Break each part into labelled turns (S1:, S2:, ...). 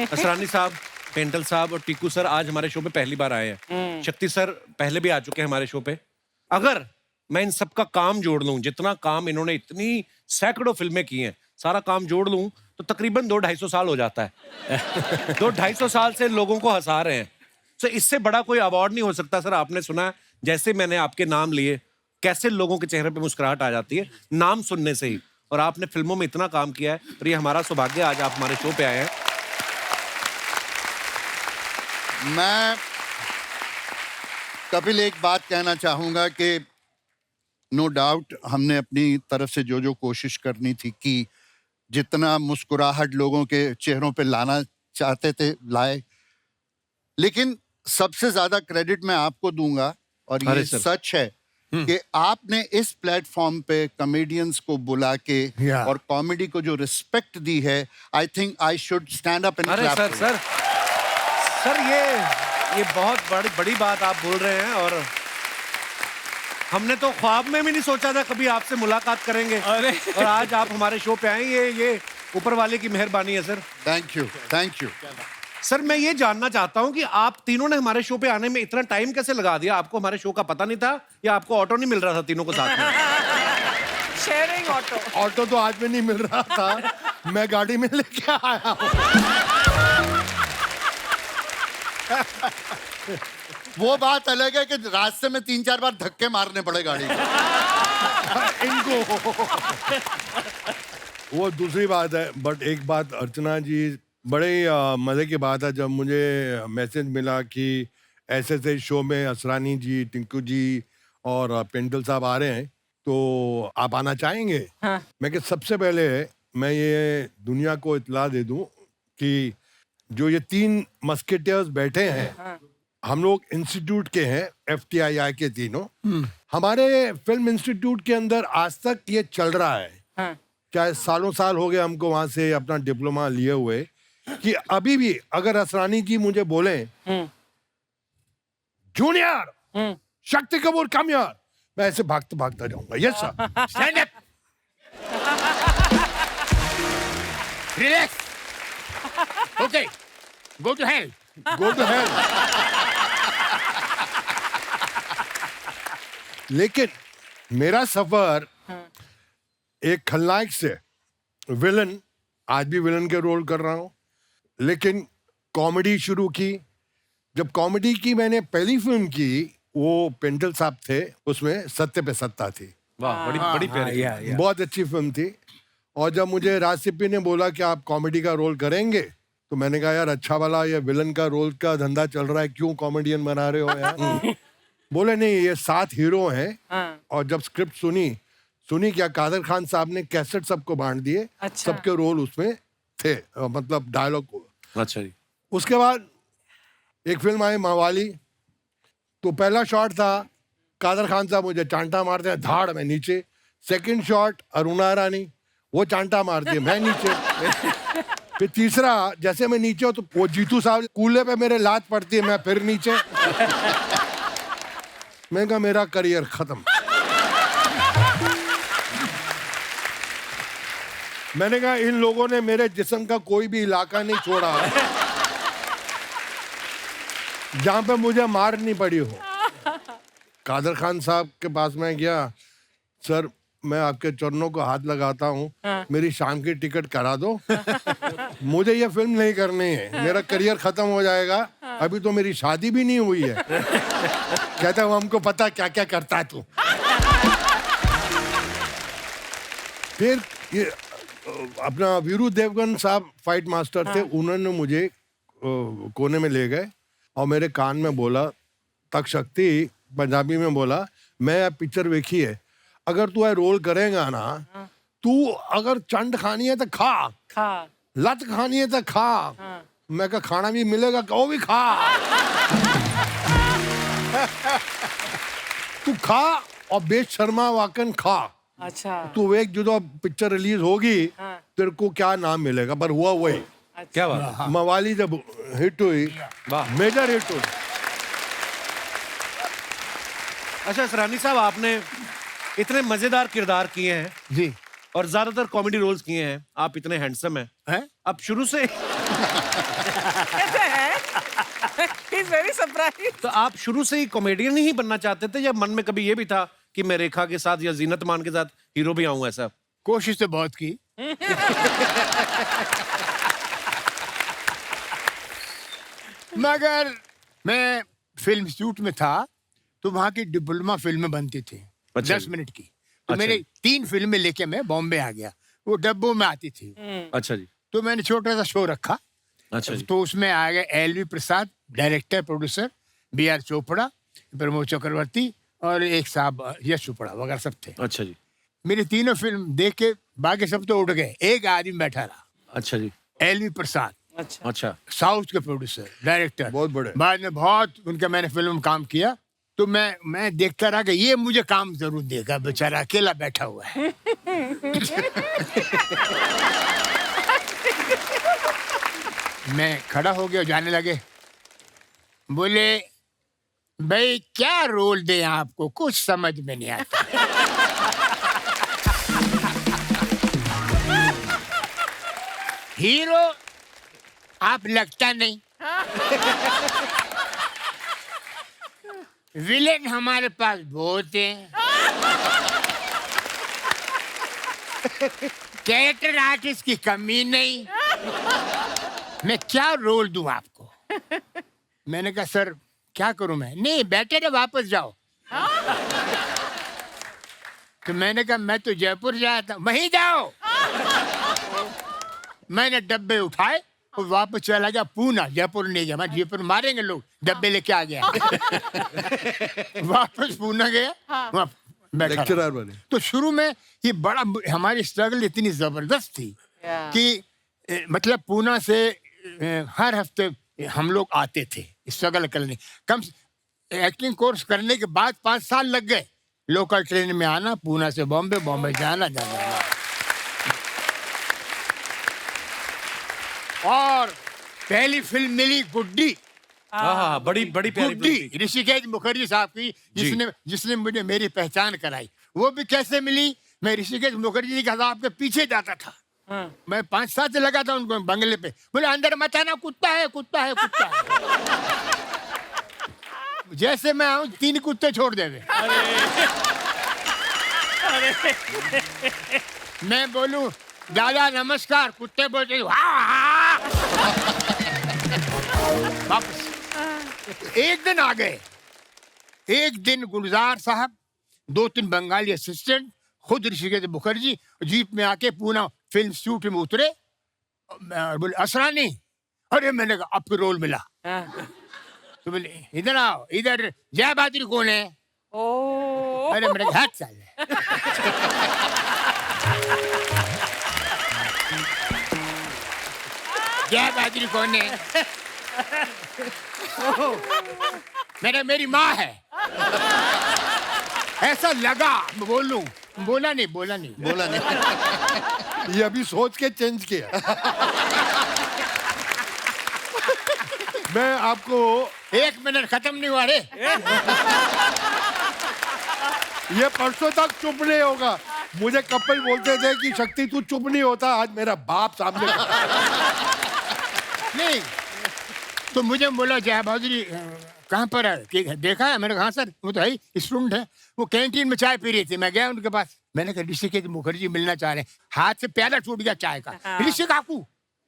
S1: असरानी साहब, पेंटल साहब और टीकू सर आज हमारे शो पे पहली बार आए हैं। शक्ति सर पहले भी आ चुके हैं हमारे शो पे। अगर मैं इन सबका काम जोड़ लूं, जितना काम इन्होंने इतनी सैकड़ों फिल्में की हैं, सारा काम जोड़ लूं तो तकरीबन 200-250 साल हो जाता है। 200-250 साल से लोगों को हंसा रहे हैं। तो इससे बड़ा कोई अवार्ड नहीं हो सकता। सर आपने सुना है, जैसे मैंने आपके नाम लिए, कैसे लोगों के चेहरे पे मुस्कुराहट आ जाती है नाम सुनने से ही। और आपने फिल्मों में इतना काम किया है और ये हमारा सौभाग्य आज आप हमारे शो पे आए हैं।
S2: मैं कपिल एक बात कहना चाहूंगा कि नो डाउट हमने अपनी तरफ से जो जो कोशिश करनी थी कि जितना मुस्कुराहट लोगों के चेहरों पे लाना चाहते थे लाए, लेकिन सबसे ज्यादा क्रेडिट मैं आपको दूंगा और ये सच है कि आपने इस प्लेटफॉर्म पे कॉमेडियंस को बुला के और कॉमेडी को जो रिस्पेक्ट दी है, I think I should stand up and clap.
S1: Sir ये बहुत बड़ी बात आप बोल रहे हैं और हमने तो ख्वाब में भी नहीं सोचा था कभी आपसे मुलाकात करेंगे। और आज आप हमारे शो पे आए, ये ऊपर वाले की मेहरबानी है sir.
S2: Thank you, thank you.
S1: Sir मैं ये जानना चाहता हूं कि आप तीनों ने हमारे शो पे आने में इतना टाइम कैसे लगा दिया? आपको हमारे शो का पता नहीं था या आपको ऑटो नहीं मिल रहा था तीनों को साथ में?
S3: शेयरिंग
S4: ऑटो तो आज में नहीं मिल रहा था, मैं गाड़ी में लेके आया हूं।
S2: वो बात अलग है कि रास्ते में 3-4 बार धक्के मारने पड़े गाड़ी
S4: इनको। वो दूसरी बात है। बट एक बात अर्चना जी, बड़े मजे की बात है जब मुझे मैसेज मिला कि ऐसे शो में असरानी जी, टिंकू जी और पेंटल साहब आ रहे हैं, तो आप आना चाहेंगे? हाँ। मैं कि सबसे पहले मैं ये दुनिया को इत्तला दे दूं कि जो ये 3 मस्केटियर्स बैठे हैं, हाँ। हम लोग इंस्टीट्यूट के हैं, FTII के तीनों। हमारे फिल्म इंस्टीट्यूट के अंदर आज तक ये चल रहा है, हाँ। चाहे सालों साल हो गए हमको वहां से अपना डिप्लोमा लिए हुए, कि अभी भी अगर असरानी जी मुझे बोले जूनियर शक्ति कपूर कम यार, मैं ऐसे भागता भागता जाऊंगा। Yes sir. Stand up,
S5: relax, okay, go to hell,
S4: go to hell. लेकिन मेरा सफर एक खलनायक से विलन, आज भी विलन के रोल कर रहा हूं, लेकिन कॉमेडी शुरू की। जब कॉमेडी की मैंने पहली फिल्म की, वो पेंटल साहब थे, उसमें सत्य पे सत्ता थी।
S1: वाह, बड़ी प्यारी,
S4: बहुत अच्छी फिल्म थी। और जब मुझे राज सिप्पी ने बोला कि आप कॉमेडी का रोल करेंगे, तो मैंने कहा यार अच्छा वाला ये विलन का रोल का धंधा चल रहा है, क्यों कॉमेडियन बना रहे हो यार? बोले नहीं, ये 7 हीरो हैं। और जब स्क्रिप्ट सुनी क्या, कादर खान साहब ने कैसेट सबको बांट दिए। अच्छा। सबके रोल उसमें थे, मतलब डायलॉग।
S1: अच्छा जी।
S4: उसके बाद एक फिल्म आई मवाली, तो पहला शॉट था कादर खान साहब मुझे चांटा मारते हैं धाड़ में नीचे। सेकंड शॉट अरुणा रानी, वो चांटा मारती है, मैं नीचे। फिर तीसरा, जैसे मैं नीचे हूं तो वो जीतू साहब कूल्हे पे मेरे लात पड़ती है, मैं फिर नीचे। मैंने कहा मेरा करियर खत्म। मैंने कहा इन लोगों ने मेरे जिस्म का कोई भी इलाका नहीं छोड़ा जहां पे मुझे मार नहीं पड़ी हो। कादर खान साहब के पास मैं गया, सर मैं आपके चरणों को हाथ लगाता हूँ, मेरी शाम की टिकट करा दो। मुझे ये फिल्म नहीं करनी है, मेरा करियर खत्म हो जाएगा, अभी तो मेरी शादी भी नहीं हुई है। कहता हूँ हमको पता क्या क्या करता है तू। फिर ये अपना वीरू देवगन साहब फाइट मास्टर थे, उन्होंने मुझे कोने में ले गए और मेरे कान में बोला, तक शक्ति पंजाबी में बोला, मैं पिक्चर देखी है, अगर तू है रोल करेगा ना, तू अगर चंड खानी है तो खा, लत खानी है तो खा। मैं कहा खाना भी मिलेगा, वो भी खा। तू खा और बेशर्मा वाकन खा।
S3: अच्छा।
S4: तू एक जो पिक्चर रिलीज होगी, तेरे को क्या नाम मिलेगा, पर हुआ वही।
S3: अच्छा।
S1: क्या बात।
S4: मवाली जब हिट हुई, मेजर हिट हुई।
S1: अच्छा असरानी साहब, आपने इतने मजेदार किरदार किए हैं
S5: जी,
S1: और ज्यादातर कॉमेडी रोल्स किए हैं, आप इतने हैंडसम हैं। अब शुरू से
S3: He's very surprised.
S1: तो आप शुरू से ही कॉमेडियन ही बनना चाहते थे या मन में कभी ये भी था कि मैं रेखा के साथ या जीनत मान के साथ हीरो भी आऊं ऐसा?
S5: कोशिश तो बहुत की। मगर मैं फिल्म इंस्टीट्यूट में था तो वहां की डिप्लोमा फिल्में बनती थी,
S1: अच्छा
S5: 10
S1: जी।
S5: मिनट की। तो
S1: अच्छा
S5: मैंने
S1: जी।
S5: 3 फिल्में लेके मैं बॉम्बे आ गया, वो डब्बों में आती थी।
S1: अच्छा जी।
S5: तो मैंने छोटा सा शो रखा।
S1: अच्छा जी।
S5: तो उसमें आ गए L V Prasad director producer, B R Chopra, Pramod Chakraborty और एक साहब यश चोपड़ा वगैरह सब थे।
S1: अच्छा जी।
S5: मेरी तीनों फिल्म देख के बाकी सब तो उठ गए, एक आदमी बैठा रहा,
S1: अच्छा जी।
S5: एलवी प्रसाद,
S3: अच्छा।
S1: अच्छा।
S5: साउथ के प्रोड्यूसर डायरेक्टर,
S4: बहुत बड़े।
S5: बाद में बहुत उनका मैंने फिल्म में काम किया। तो मैं देखता रहा कि ये मुझे काम जरूर देगा, बेचारा अकेला बैठा हुआ है। मैं खड़ा हो गया, जाने लगे, बोले भाई क्या रोल दे आपको, कुछ समझ में नहीं आता। हीरो आप लगता नहीं, विलेन हमारे पास बहुत हैं, कैरेक्टर आर्टिस्ट की कमी नहीं, मैं क्या रोल दूं आपको? मैंने कहा सर क्या करूं मैं? नहीं बेटर है वापस जाओ। तो मैंने कहा मैं तो जयपुर जाया था, वहीं जाओ। मैंने डब्बे उठाए और वापस चला गया पूना, जयपुर नहीं गया, मैं जयपुर मारेंगे लोग, डब्बे लेके आ गया। वापस पूना गया, वहाँ बैठा रहा।
S4: लेक्चरर बने।
S5: तो शुरू में ये बड़ा हमारी स्ट्रगल इतनी जबरदस्त थी कि मतलब पूना से हर हफ्ते हम लोग आते थे स्ट्रगल करने। कम एक्टिंग कोर्स करने के बाद 5 साल लग गए लोकल ट्रेन में आना, पूना से बॉम्बे, बॉम्बे जाना जाना। और पहली फिल्म मिली गुड्डी,
S1: हाँ, बड़ी बड़ी प्यारी फिल्म
S5: गुड्डी
S1: थी।
S5: ऋषिकेश मुखर्जी साहब की, जिसने मुझे मेरी पहचान कराई। वो भी कैसे मिली? मैं ऋषिकेश मुखर्जी जी के साहब के पीछे जाता था। मैं 5-7 लगा था उनको बंगले पे, बोले अंदर मत आना, कुत्ता है कुत्ता है कुत्ता है। जैसे मैं आऊं 3 कुत्ते छोड़ दे। मैं बोलूं दादा नमस्कार, कुत्ते बोलते वापस। एक दिन आ गए, एक दिन गुलजार साहब, 2-3 बंगाली असिस्टेंट, खुद ऋषिकेश मुखर्जी जीप में आके पूना फिल्म शूट में उतरे। बोले असरानी, अरे मैंने कहा आपको रोल मिला। तो बोले इधर आओ, इधर जय बहादुर कौन है?
S3: Oh.
S5: अरे मैंने कहा हट साले। जय बहादुर कौन है? मेरी माँ है। ऐसा लगा बोलूं, बोला नहीं
S2: बोला नहीं।
S4: ये अभी सोच के चेंज किया। मैं आपको
S5: 1 मिनट खत्म नहीं हुआ रे।
S4: ये परसों तक चुप नहीं होगा। मुझे कपिल बोलते थे कि शक्ति तू चुप नहीं होता, आज मेरा बाप सामने।
S5: नहीं तो मुझे बोला जय बहादुर कहाँ पर है कि देखा है? मैंने कहा हाँ सर, वो तो है स्टूडेंट है। वो कैंटीन में चाय पी रही थी, मैं गया उनके पास। मैंने कहा ऋषिकेश मुखर्जी मिलना चाह रहे हैं। हाथ से प्याला टूट गया चाय का। ऋषि काकू,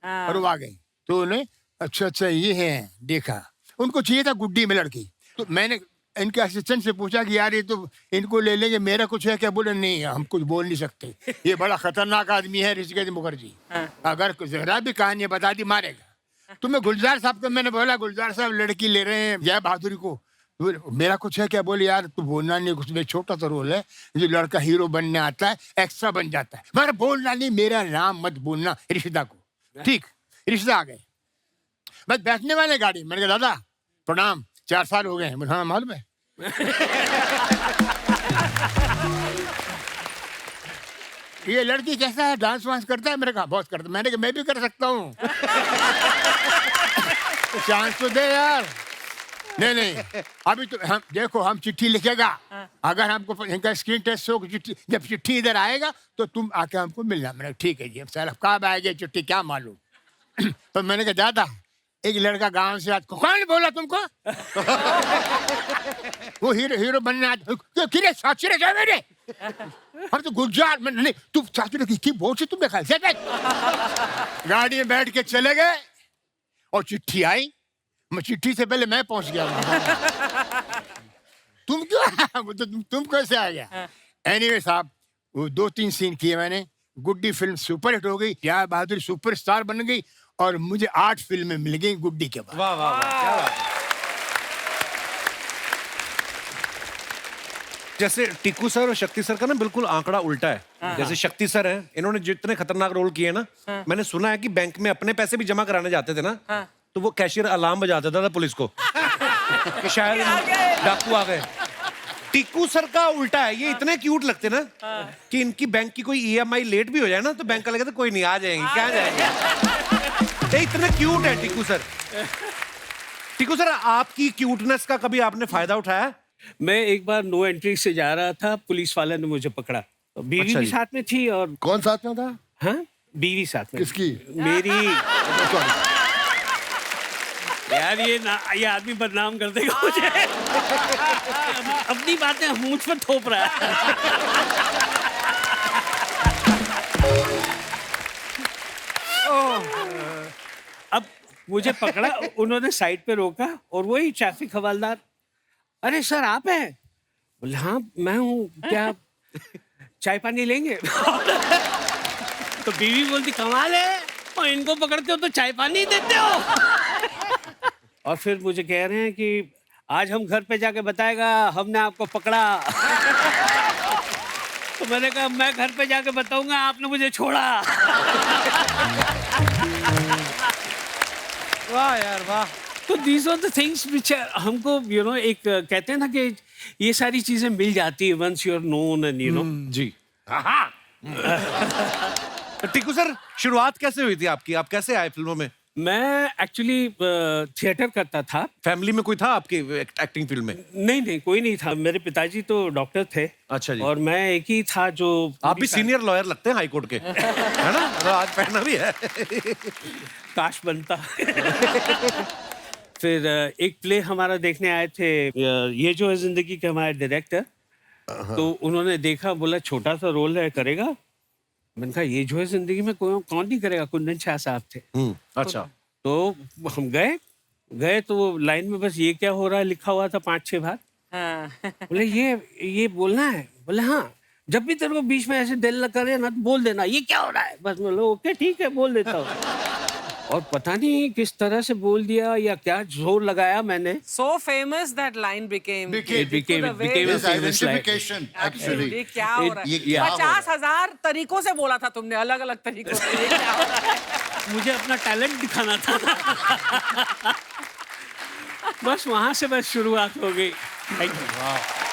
S5: और वो आ गई। तो उन्हें अच्छा ये है, देखा उनको चाहिए था गुड्डी में लड़की। तो मैंने इनके असिस्टेंट से पूछा कि यार ये तो इनको ले लेंगे, मेरा कुछ है क्या? बोले नहीं हम कुछ बोल नहीं सकते, ये बड़ा खतरनाक आदमी है ऋषिकेश मुखर्जी, अगर जरा भी कहानी बता दी मारेगा। तो मैं गुलजार साहब को मैंने बोला गुलजार साहब लड़की ले रहे हैं जय बहादुर को, मेरा कुछ है क्या? बोले यार तू बोलना नहीं, कुछ में छोटा सा रोल है, जो लड़का हीरो बनने आता है एक्स्ट्रा बन जाता है, मगर बोलना नहीं, मेरा नाम मत बोलना रिश्ता को। ठीक, रिश्ता आ गए, बस बैठने वाले गाड़ी। मैंने कहा दादा प्रणाम, 4 साल हो गए हैं। हाँ मालूम है। ये लड़की कैसा है, डांस वांस करता है? मेरे कहा बहुत करता। मैंने कहा मैं भी कर सकता हूँ। चांस तो दे यार। नहीं अभी तो हम देखो, हम चिट्ठी लिखेगा, अगर हमको इनका स्क्रीन टेस्ट हो, चिट्ठी जब चिट्ठी इधर आएगा तो तुम आके हमको मिलना। मैंने ठीक है जी, सर कब आएगी चिट्ठी क्या मालूम। तो मैंने कहा दादा एक लड़का गांव से आज कौन बोला तुमको वो हीरो बनने आज किरे साचरे जा मेरे हम तो गुलजार में नहीं तू साचरे की बोल से तुमने खाया गाड़ी में बैठ के चले गए और चिट्ठी आई मैं चिट्ठी से पहले मैं पहुंच गया तुम क्यों तुम कैसे आ गया एनीवे साहब वो 2-3 सीन किए मैंने गुड्डी फिल्म सुपरहिट हो गई प्यार बहादुर सुपरस्टार बन गई और मुझे 8 फिल्में मिल गई गुड्डी के बाद।
S1: वाह वाह वाह क्या बात है। जैसे टिक्कू सर और शक्ति सर का ना बिल्कुल आंकड़ा उल्टा है। जैसे शक्ति सर हैं, इन्होंने जितने खतरनाक रोल किए ना, मैंने सुना है कि बैंक में अपने पैसे भी जमा कराने जाते थे ना, तो वो कैशियर अलार्म बजा देता था पुलिस को कि शायद डाकू आ गए। टिक्कू सर का उल्टा है, ये इतने क्यूट लगते ना कि इनकी बैंक की कोई ईएमआई लेट भी हो जाए ना तो बैंक वाले कहते कोई नहीं आ जाएंगे, क्या जाएंगे। ये इतने क्यूट है टिक्कू सर। टिक्कू सर आपकी क्यूटनेस का कभी आपने फायदा उठाया?
S6: मैं एक बार नो एंट्री से जा रहा था, पुलिस वाले ने मुझे पकड़ा। बीवी
S1: अच्छा
S6: भी
S1: जी।
S6: साथ में थी और
S4: कौन साथ में था?
S6: हाँ बीवी साथ में।
S4: किसकी?
S6: मेरी। यार ये आदमी बदनाम कर देगा मुझे। अपनी बातें मुझ पर थोप रहा है। अब मुझे पकड़ा, उन्होंने साइड पे रोका और वही ट्रैफिक हवलदार, अरे सर आप हैं? बोले हाँ मैं हूँ, क्या चाय पानी लेंगे? तो बीवी बोलती कमाल है, और इनको पकड़ते हो तो चाय पानी देते हो। और फिर मुझे कह रहे हैं कि आज हम घर पे जाके बताएगा हमने आपको पकड़ा। तो मैंने कहा मैं घर पे जाके बताऊंगा आपने मुझे छोड़ा।
S1: वाह यार वाह।
S6: तो these are the things which हमको एक कहते हैं ना कि ये सारी चीजें मिल जाती है once you are known and
S1: जी। टिक्कू सर शुरुआत कैसे हुई थी आपकी? आप कैसे आए फिल्मों में?
S6: मैं एक्चुअली थिएटर करता था।
S1: फैमिली में कोई था आपकी एक्टिंग फील्ड में?
S6: नहीं कोई नहीं था, मेरे पिताजी तो डॉक्टर थे।
S1: अच्छा जी।
S6: और मैं एक ही था जो
S1: आप भी सीनियर लॉयर लगते हैं हाई कोर्ट के, है ना? तो आज पहना भी है।
S6: काश बनता। फिर एक प्ले हमारा देखने आए थे, ये जो है जिंदगी के हमारे डायरेक्टर, तो उन्होंने देखा, बोला छोटा सा रोल है करेगा? मैंने कहा ये जो है जिंदगी में कौन नहीं करेगा, कुंदन शाह साहब थे।
S1: अच्छा।
S6: तो हम गए तो वो लाइन में बस ये क्या हो रहा है लिखा हुआ था 5-6 बार। बोले ये बोलना है? बोले हाँ, जब भी तेरे को बीच में ऐसे दिल करे ना तो बोल देना ये क्या हो रहा है, बस बोलो ओके ठीक है बोल देता हूँ। और पता नहीं किस तरह से बोल दिया या क्या जोर लगाया मैंने।
S3: So famous that line became.
S6: It became a
S2: His
S6: famous line.
S2: identification actually.
S3: ये क्या हो रहा
S2: ये
S3: है?
S2: क्या हो रहा है?
S3: 50,000 तरीकों से बोला था तुमने, अलग-अलग तरीकों से। ये क्या हो रहा है?
S6: मुझे अपना टैलेंट दिखाना था। बस वहां से बस शुरुआत हो गई। Thank you.